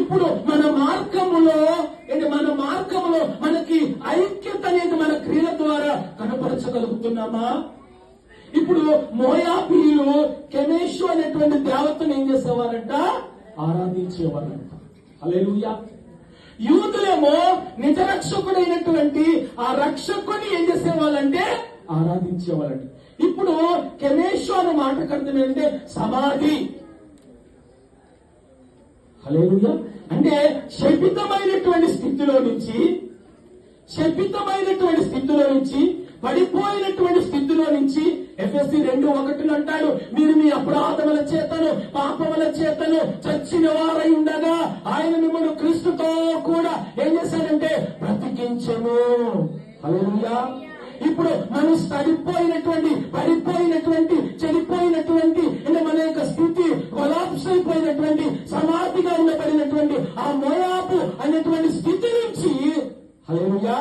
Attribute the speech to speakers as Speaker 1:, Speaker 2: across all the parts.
Speaker 1: ఇప్పుడు మన మార్గములో మనకి ఐక్యత అనేది మన క్రియల ద్వారా కనపరచగలుగుతున్నామా? ఇప్పుడు మోయాబీయులు కెమేషు అనేటువంటి దేవతను ఏం చేసేవారంట? ఆరాధించేవారంట. హల్లెలూయా. యూదులేమో నిజరక్షకుడైనటువంటి ఆ రక్షకుని ఏం చేసేవాళ్ళంటే ఆరాధించేవాళ్ళంట. ఇప్పుడు కెమేషు అనే మాటకు అర్థం ఏంటంటే సమాధి. హల్లెలూయా. అంటే శపితమైనటువంటి స్థితిలో నుంచి పడిపోయినటువంటి స్థితిలో నుంచి ఎఫెసీ 2:1 అంటాడు, మీరు మీ అపరాధముల చేతను పాపముల చేతను చచ్చిన వారై ఉండగా ఆయన మిమ్మల్ని క్రీస్తుతో కూడా ఏం చేశాడంటే బ్రతికించెను. హల్లెలూయా. ఇప్పుడు మనం పడిపోయినటువంటి చెడిపోయినటువంటి మన యొక్క స్థితి కొలాప్స్ అయిపోయినటువంటి సమాధిగా ఉండబడినటువంటి ఆ మోయాబు అనేటువంటి స్థితి నుంచి హల్లెలూయా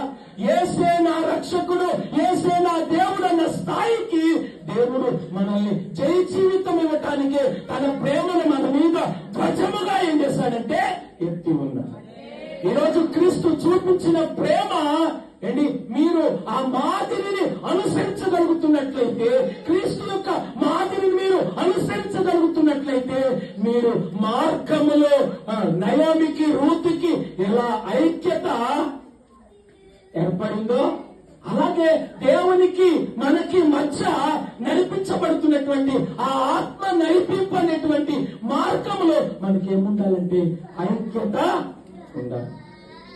Speaker 1: యేసే నా రక్షకుడు, యేసే నా దేవుడు అన్న స్థాయికి దేవుడు మనల్ని జయ జీవితం ఇవ్వటానికి తన ప్రేమను మన మీద ధ్వజముగా ఏం చేశాడంటే ఎత్తి ఉన్నాడు. ఈరోజు క్రీస్తు చూపించిన ప్రేమ ఏంటి? మీరు ఆ మాదిరిని అనుసరించగలుగుతున్నట్లయితే, క్రీస్తు యొక్క మాదిరిని మీరు అనుసరించగలుగుతున్నట్లయితే, మీరు మార్గములో నయోమికి రూతుకి ఎలా ఐక్యత ఏర్పడిందో అలాగే దేవునికి మనకి మధ్య నడిపించబడుతున్నటువంటి ఆ ఆత్మ నడిపింపు అనేటువంటి మార్గంలో మనకి ఏముండాలంటే ఐక్యత ఉండాలి.